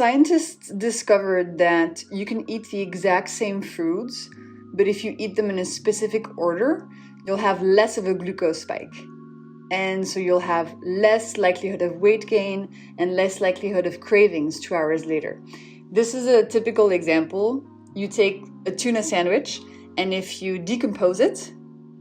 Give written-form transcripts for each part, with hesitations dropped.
Scientists discovered that you can eat the exact same foods, but if you eat them in a specific order, you'll have less of a glucose spike. And so you'll have less likelihood of weight gain and less likelihood of cravings 2 hours later. This is a typical example. You take a tuna sandwich, and if you decompose it,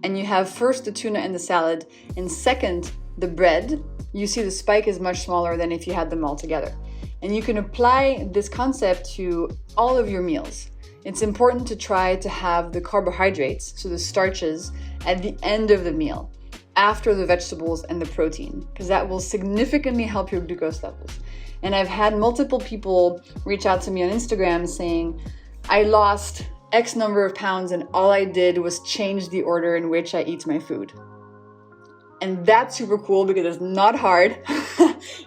and you have first the tuna and the salad, and second the bread, you see the spike is much smaller than if you had them all together. And you can apply this concept to all of your meals. It's important to try to have the carbohydrates, so the starches, at the end of the meal, after the vegetables and the protein, because that will significantly help your glucose levels. And I've had multiple people reach out to me on Instagram saying, I lost X number of pounds and all I did was change the order in which I eat my food. And that's super cool because it's not hard.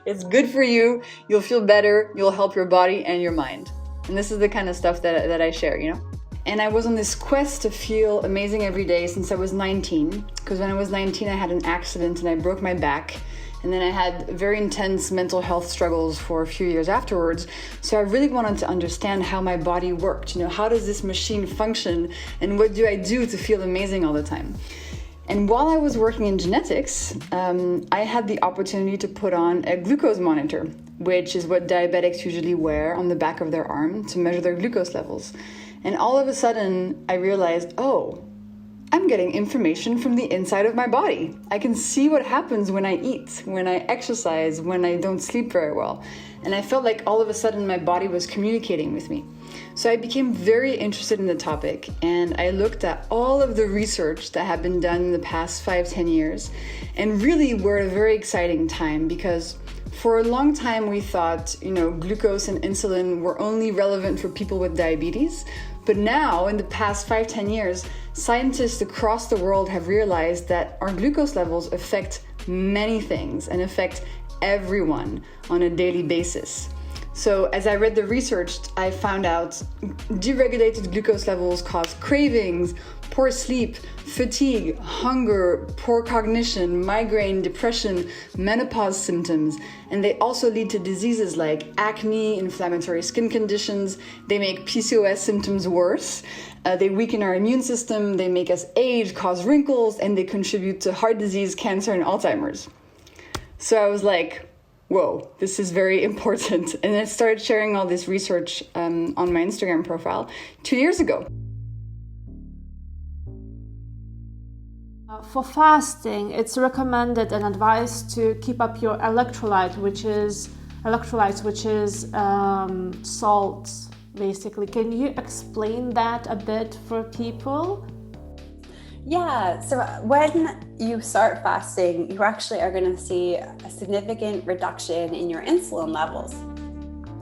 It's good for you. You'll feel better. You'll help your body and your mind. And this is the kind of stuff that I share, you know? And I was on this quest to feel amazing every day since I was 19. Because when I was 19, I had an accident and I broke my back. And then I had very intense mental health struggles for a few years afterwards. So I really wanted to understand how my body worked. You know, how does this machine function? And what do I do to feel amazing all the time? And while I was working in genetics, I had the opportunity to put on a glucose monitor, which is what diabetics usually wear on the back of their arm to measure their glucose levels. And all of a sudden, I realized, oh, I'm getting information from the inside of my body. I can see what happens when I eat, when I exercise, when I don't sleep very well. And I felt like all of a sudden my body was communicating with me. So I became very interested in the topic, and I looked at all of the research that had been done in the past 5-10 years. And really we're at a very exciting time because for a long time we thought, glucose and insulin were only relevant for people with diabetes. But now, in the past 5-10 years, scientists across the world have realized that our glucose levels affect many things and affect everyone on a daily basis. So as I read the research, I found out deregulated glucose levels cause cravings, poor sleep, fatigue, hunger, poor cognition, migraine, depression, menopause symptoms. And they also lead to diseases like acne, inflammatory skin conditions. They make PCOS symptoms worse. They weaken our immune system. They make us age, cause wrinkles, and they contribute to heart disease, cancer, and Alzheimer's. So I was like, whoa, this is very important. And I started sharing all this research on my Instagram profile 2 years ago. For fasting, it's recommended and advised to keep up your electrolytes, which is salt, basically. Can you explain that a bit for people? Yeah, so when you start fasting, you actually are going to see a significant reduction in your insulin levels.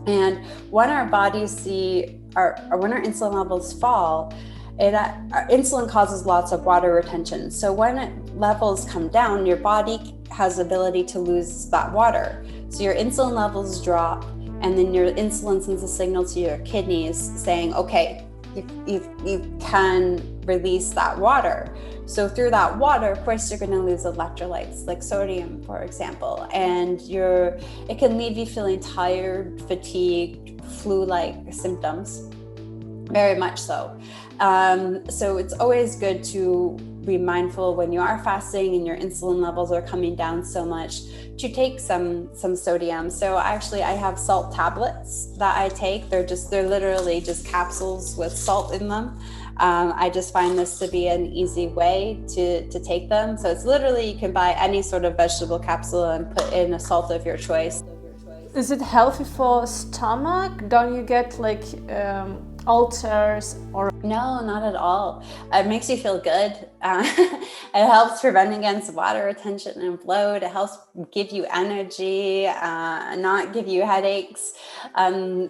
And when our bodies when our insulin levels fall, our insulin causes lots of water retention. So when levels come down, your body has the ability to lose that water. So your insulin levels drop, and then your insulin sends a signal to your kidneys saying, okay, you can release that water. So through that water, of course, you're going to lose electrolytes like sodium, for example, and it can leave you feeling tired, fatigued, flu-like symptoms, very much so. So it's always good to be mindful when you are fasting and your insulin levels are coming down so much to take some sodium. So actually I have salt tablets that I take. They're literally just capsules with salt in them. I just find this to be an easy way to take them. So it's literally, you can buy any sort of vegetable capsule and put in a salt of your choice. Is it healthy for stomach? Don't you get ulcers or? No, not at all. It makes you feel good. It helps prevent against water retention and bloat. It helps give you energy, not give you headaches.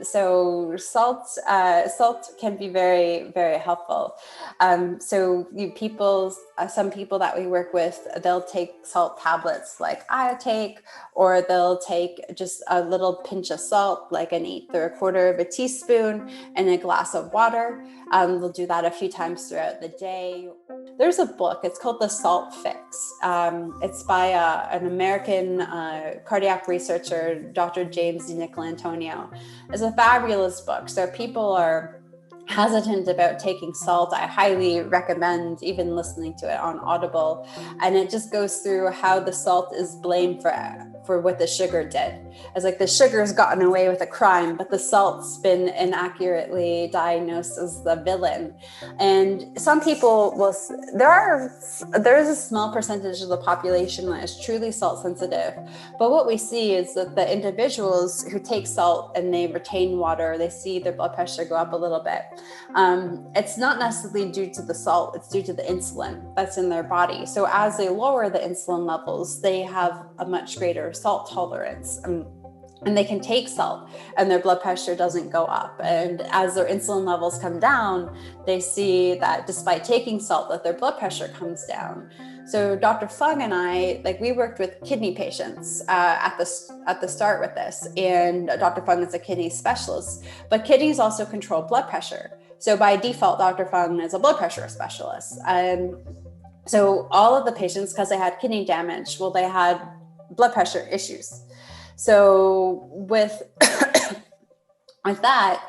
So salt can be very, very helpful. So some people that we work with, they'll take salt tablets like I take, or they'll take just a little pinch of salt, like an 1/8 or 1/4 of a teaspoon, in a glass of water. They'll do that a few times throughout the day. There's a book, it's called The Salt Fix. It's by an American cardiac researcher, Dr. James DiNicolantonio. It's a fabulous book. So people are hesitant about taking salt. I highly recommend even listening to it on Audible. And it just goes through how the salt is blamed for what the sugar did. It's like the sugar's gotten away with a crime, but the salt's been inaccurately diagnosed as the villain. And some people will, there's a small percentage of the population that is truly salt sensitive. But what we see is that the individuals who take salt and they retain water, they see their blood pressure go up a little bit. It's not necessarily due to the salt, it's due to the insulin that's in their body. So as they lower the insulin levels, they have a much greater salt tolerance. And they can take salt and their blood pressure doesn't go up. And as their insulin levels come down, they see that despite taking salt, that their blood pressure comes down. So Dr. Fung and I, we worked with kidney patients at the start with this, and Dr. Fung is a kidney specialist, but kidneys also control blood pressure. So by default, Dr. Fung is a blood pressure specialist. And so all of the patients, because they had kidney damage, they had blood pressure issues. So with that,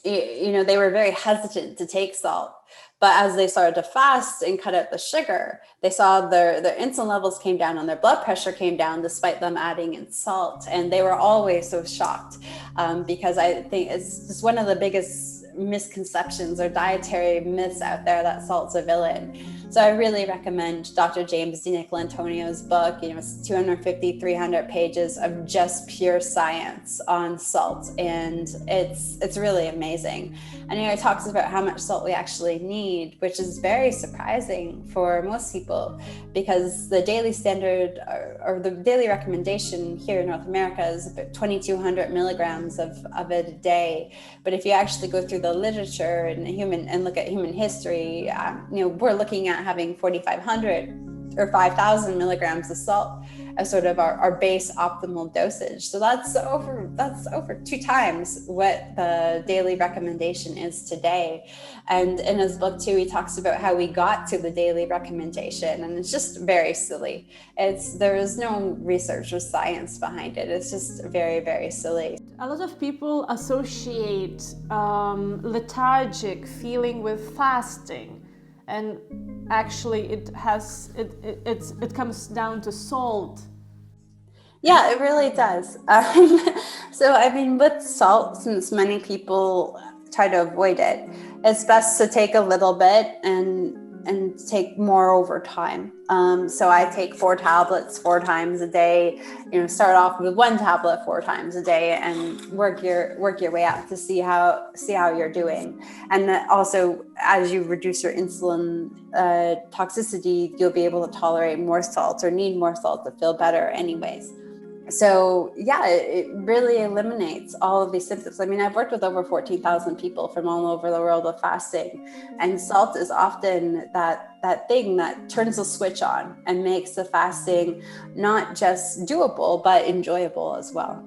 they were very hesitant to take salt. But as they started to fast and cut out the sugar, they saw their insulin levels came down and their blood pressure came down despite them adding in salt. And they were always so shocked because I think it's just one of the biggest misconceptions or dietary myths out there that salt's a villain. So I really recommend Dr. James DiNicolantonio's book. It's 250, 300 pages of just pure science on salt. And it's really amazing. And it talks about how much salt we actually need, which is very surprising for most people because the daily standard or the daily recommendation here in North America is about 2,200 milligrams of it a day. But if you actually go through the literature and look at human history, we're looking at having 4,500 or 5,000 milligrams of salt as sort of our base optimal dosage. So that's over 2 times what the daily recommendation is today. And in his book too, he talks about how we got to the daily recommendation, and it's just very silly. There is no research or science behind it. It's just very, very silly. A lot of people associate lethargic feeling with fasting, and actually it comes down to salt. Yeah, it really does. So with salt, since many people try to avoid it, it's best to take a little bit and take more over time. So I take 4 tablets 4 times a day. Start off with 1 tablet 4 times a day and work your way up to see how you're doing. And also, as you reduce your insulin toxicity, you'll be able to tolerate more salt or need more salt to feel better anyways. So yeah, it really eliminates all of these symptoms. I've worked with over 14,000 people from all over the world with fasting, and salt is often that thing that turns the switch on and makes the fasting not just doable, but enjoyable as well.